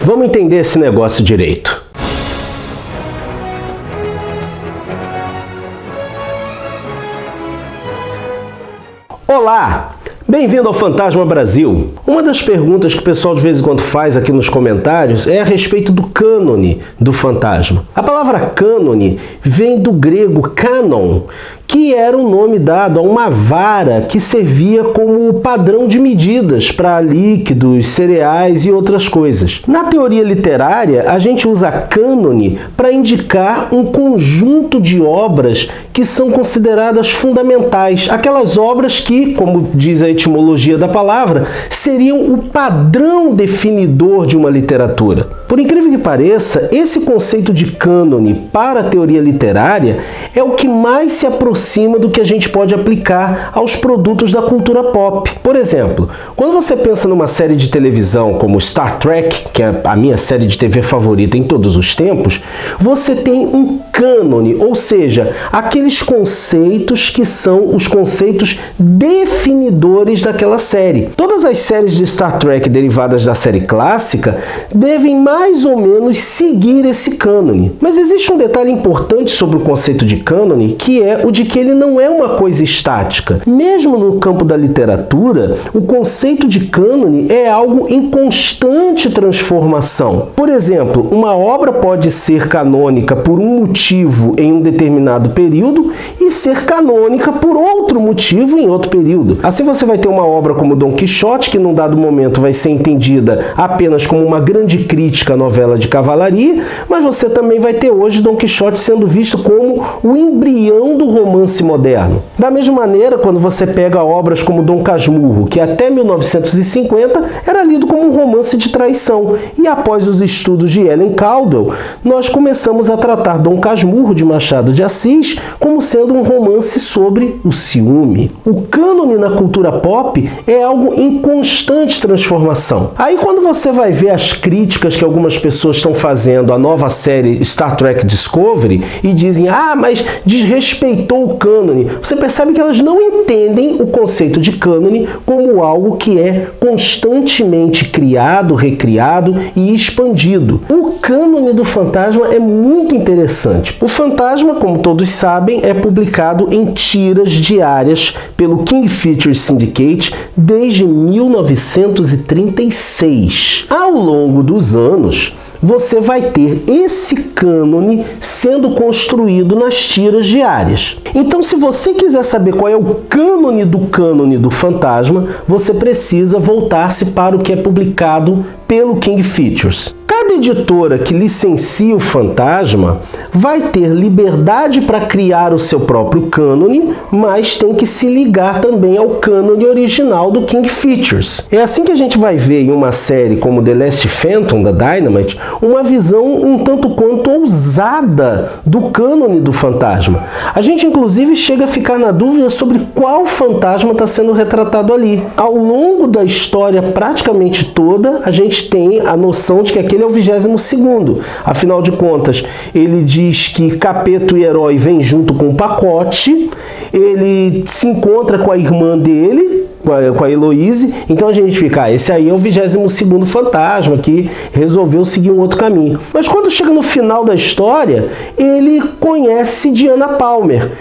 Vamos entender esse negócio direito. Olá! Bem-vindo ao Fantasma Brasil! Uma das perguntas que o pessoal de vez em quando faz aqui nos comentários é a respeito do cânone do fantasma. A palavra cânone vem do grego canon, que era o nome dado a uma vara que servia como padrão de medidas para líquidos, cereais e outras coisas. Na teoria literária, a gente usa cânone para indicar um conjunto de obras que são consideradas fundamentais, aquelas obras que, como diz a etimologia da palavra, seriam o padrão definidor de uma literatura. Por incrível que pareça, esse conceito de cânone para a teoria literária é o que mais se aproxima do que a gente pode aplicar aos produtos da cultura pop. Por exemplo, quando você pensa numa série de televisão como Star Trek, que é a minha série de TV favorita em todos os tempos, você tem um cânone, ou seja, aqueles conceitos que são os conceitos definidores daquela série. Todas as séries de Star Trek derivadas da série clássica devem mais ou menos seguir esse cânone. Mas existe um detalhe importante sobre o conceito de cânone, que é o de que ele não é uma coisa estática. Mesmo no campo da literatura, o conceito de cânone é algo em constante transformação. Por exemplo, uma obra pode ser canônica por um motivo em um determinado período e ser canônica por outro motivo em outro período. Assim você vai ter uma obra como Dom Quixote, que num dado momento vai ser entendida apenas como uma grande crítica à novela de cavalaria, mas você também vai ter hoje Dom Quixote sendo visto como o embrião do romance moderno. Da mesma maneira, quando você pega obras como Dom Casmurro, que até 1950 era lido como um romance de traição, e após os estudos de Ellen Caldwell, nós começamos a tratar Dom Casmurro de Machado de Assis como sendo um romance sobre o ciúme. O cânone na cultura pop é algo em constante transformação. Aí quando você vai ver as críticas que algumas pessoas estão fazendo à nova série Star Trek Discovery e dizem, mas desrespeitou o cânone, você percebe que elas não entendem o conceito de cânone como algo que é constantemente criado, recriado e expandido. O cânone do fantasma é muito interessante. O Fantasma, como todos sabem, é publicado em tiras diárias pelo King Features Syndicate desde 1936. Ao longo dos anos, você vai ter esse cânone sendo construído nas tiras diárias. Então, se você quiser saber qual é o cânone do Fantasma, você precisa voltar-se para o que é publicado pelo King Features. Cada editora que licencia o Fantasma vai ter liberdade para criar o seu próprio cânone, mas tem que se ligar também ao cânone original do King Features. É assim que a gente vai ver em uma série como The Last Phantom, da Dynamite, uma visão um tanto quanto ousada do cânone do Fantasma. A gente, inclusive, chega a ficar na dúvida sobre qual fantasma está sendo retratado ali. Ao longo da história praticamente toda, a gente tem a noção de que aquele é o 22º. Afinal de contas, ele diz que Capeto e Herói vêm junto com o pacote, ele se encontra com a irmã dele, com a Heloise, então a gente fica, esse aí é o 22º fantasma que resolveu seguir um outro caminho. Mas quando chega no final da história, ele conhece Diana Palmer.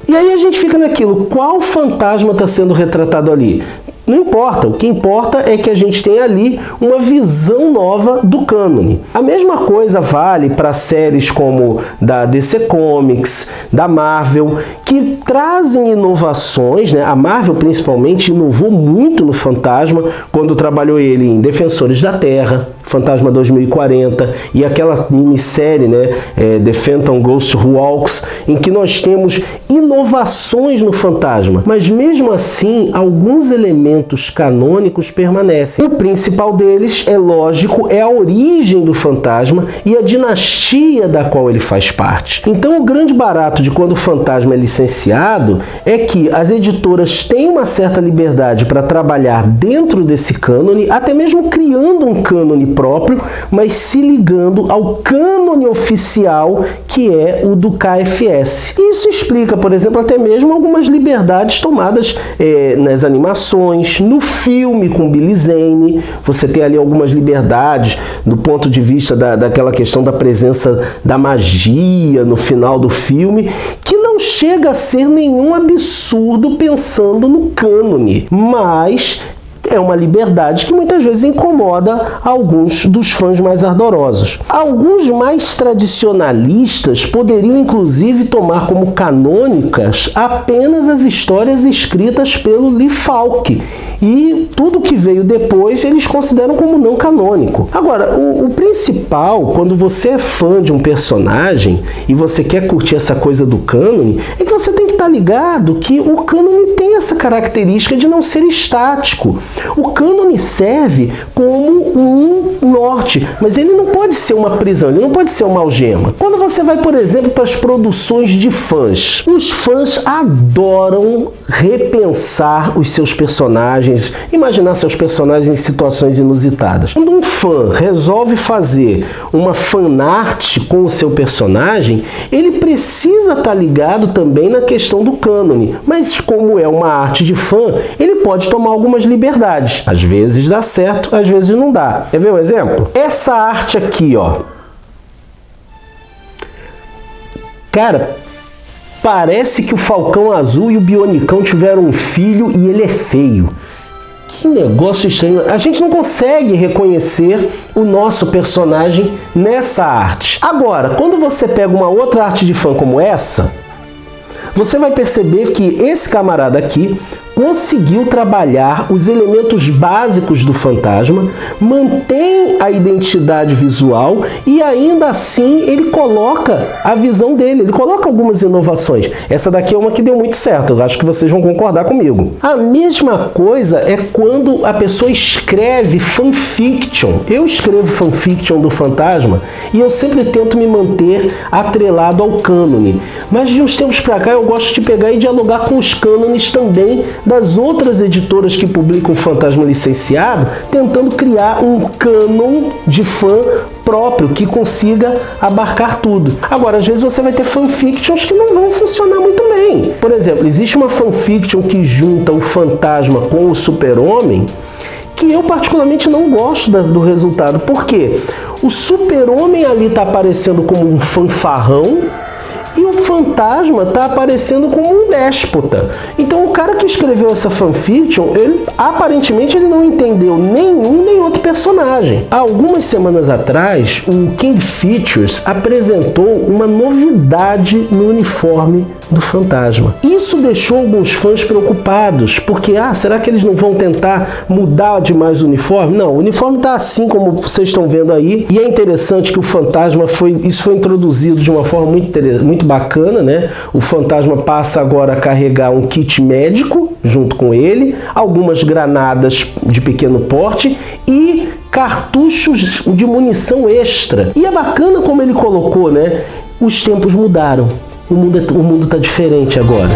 E aí a gente fica naquilo, qual fantasma está sendo retratado ali? Não importa, o que importa é que a gente tem ali uma visão nova do cânone. A mesma coisa vale para séries como da DC Comics, da Marvel, que trazem inovações, né? A Marvel principalmente inovou muito no Fantasma quando trabalhou ele em Defensores da Terra, Fantasma 2040 e aquela minissérie, né, The Phantom Ghost Who Walks, em que nós temos inovações no Fantasma, mas mesmo assim alguns elementos canônicos permanecem. O principal deles, é lógico, é a origem do Fantasma e a dinastia da qual ele faz parte. Então o grande barato de quando o Fantasma é licenciado é que as editoras têm uma certa liberdade para trabalhar dentro desse cânone, até mesmo criando um cânone próprio, mas se ligando ao cânone oficial, que é o do KFS. Isso explica, por exemplo, até mesmo algumas liberdades tomadas nas animações, no filme com Billy Zane. Você tem ali algumas liberdades do ponto de vista daquela questão da presença da magia no final do filme, que não chega a ser nenhum absurdo pensando no cânone, mas é uma liberdade que muitas vezes incomoda alguns dos fãs mais ardorosos. Alguns mais tradicionalistas poderiam inclusive tomar como canônicas apenas as histórias escritas pelo Lee Falk, e tudo que veio depois eles consideram como não canônico. Agora, o principal, quando você é fã de um personagem e você quer curtir essa coisa do cânone, é que você tem que estar ligado que o cânone tem essa característica de não ser estático. O cânone serve como um norte, mas ele não pode ser uma prisão, ele não pode ser uma algema. Quando você vai, por exemplo, para as produções de fãs, os fãs adoram repensar os seus personagens, imaginar seus personagens em situações inusitadas. Quando um fã resolve fazer uma fanart com o seu personagem, ele precisa estar ligado também na questão do cânone, mas como é uma arte de fã, ele pode tomar algumas liberdades. Às vezes dá certo, às vezes não dá. Quer ver um exemplo? Essa arte aqui, ó. Cara, parece que o Falcão Azul e o Bionicão tiveram um filho e ele é feio. Que negócio estranho. A gente não consegue reconhecer o nosso personagem nessa arte. Agora, quando você pega uma outra arte de fã como essa, você vai perceber que esse camarada aqui conseguiu trabalhar os elementos básicos do fantasma, mantém a identidade visual e ainda assim ele coloca a visão dele, ele coloca algumas inovações. Essa daqui é uma que deu muito certo, eu acho que vocês vão concordar comigo. A mesma coisa é quando a pessoa escreve fanfiction. Eu escrevo fanfiction do fantasma e eu sempre tento me manter atrelado ao cânone, mas de uns tempos pra cá eu gosto de pegar e dialogar com os cânones também das outras editoras que publicam fantasma licenciado, tentando criar um cânon de fã próprio que consiga abarcar tudo. Agora, às vezes você vai ter fanfictions que não vão funcionar muito bem. Por exemplo, existe uma fanfiction que junta o fantasma com o super-homem, que eu particularmente não gosto do resultado. Por quê? O super-homem ali está aparecendo como um fanfarrão, e o fantasma está aparecendo como um déspota. Então o cara que escreveu essa fanfiction, aparentemente ele não entendeu nenhum nem outro personagem. Há algumas semanas atrás, o King Features apresentou uma novidade no uniforme do fantasma. Isso deixou alguns fãs preocupados, porque, será que eles não vão tentar mudar demais o uniforme? Não, o uniforme está assim como vocês estão vendo aí, e é interessante que o fantasma isso foi introduzido de uma forma muito bacana, né? O fantasma passa agora a carregar um kit médico junto com ele, algumas granadas de pequeno porte e cartuchos de munição extra. E é bacana como ele colocou, né? Os tempos mudaram. O mundo está diferente agora.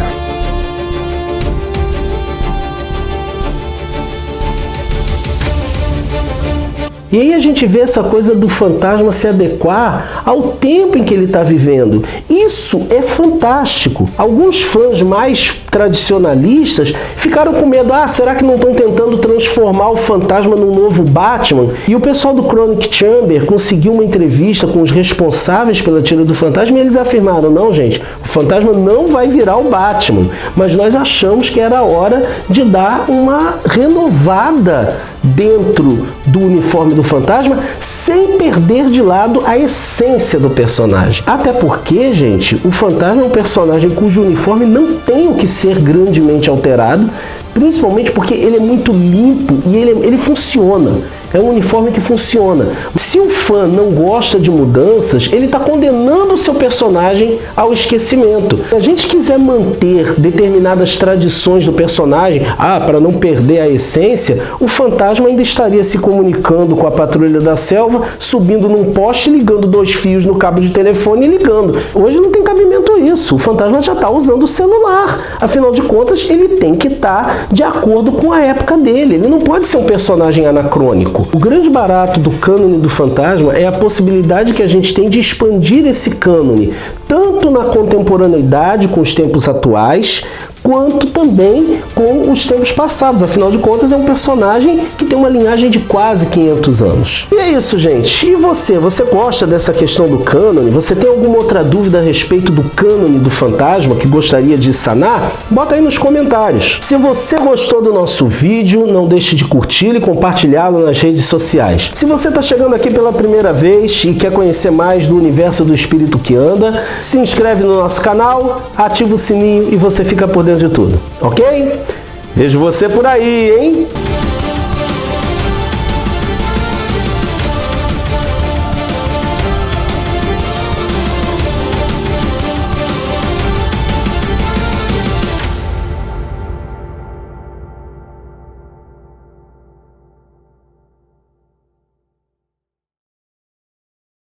E aí a gente vê essa coisa do fantasma se adequar ao tempo em que ele está vivendo. Isso é fantástico. Alguns fãs mais tradicionalistas ficaram com medo. Será que não estão tentando transformar o fantasma num novo Batman? E o pessoal do Chronic Chamber conseguiu uma entrevista com os responsáveis pela tira do fantasma e eles afirmaram: não, gente, o fantasma não vai virar o Batman, mas nós achamos que era a hora de dar uma renovada dentro do uniforme do fantasma, sem perder de lado a essência do personagem. Até porque, gente, o fantasma é um personagem cujo uniforme não tem o que ser grandemente alterado, principalmente porque ele é muito limpo e ele funciona. É um uniforme que funciona. Se o fã não gosta de mudanças, ele está condenando o seu personagem ao esquecimento. Se a gente quiser manter determinadas tradições do personagem, para não perder a essência, o fantasma ainda estaria se comunicando com a patrulha da selva, subindo num poste, ligando 2 fios no cabo de telefone e ligando. Hoje não tem cabimento isso. O fantasma já está usando o celular. Afinal de contas, ele tem que estar de acordo com a época dele. Ele não pode ser um personagem anacrônico. O grande barato do cânone do fantasma é a possibilidade que a gente tem de expandir esse cânone, tanto na contemporaneidade com os tempos atuais, quanto também com os tempos passados. Afinal de contas, é um personagem que tem uma linhagem de quase 500 anos. E é isso, gente. E você? Você gosta dessa questão do cânone? Você tem alguma outra dúvida a respeito do cânone do fantasma que gostaria de sanar? Bota aí nos comentários. Se você gostou do nosso vídeo, não deixe de curti-lo e compartilhá-lo nas redes sociais. Se você está chegando aqui pela primeira vez e quer conhecer mais do universo do espírito que anda, se inscreve no nosso canal, ativa o sininho e você fica por dentro de tudo, ok? Vejo você por aí, hein?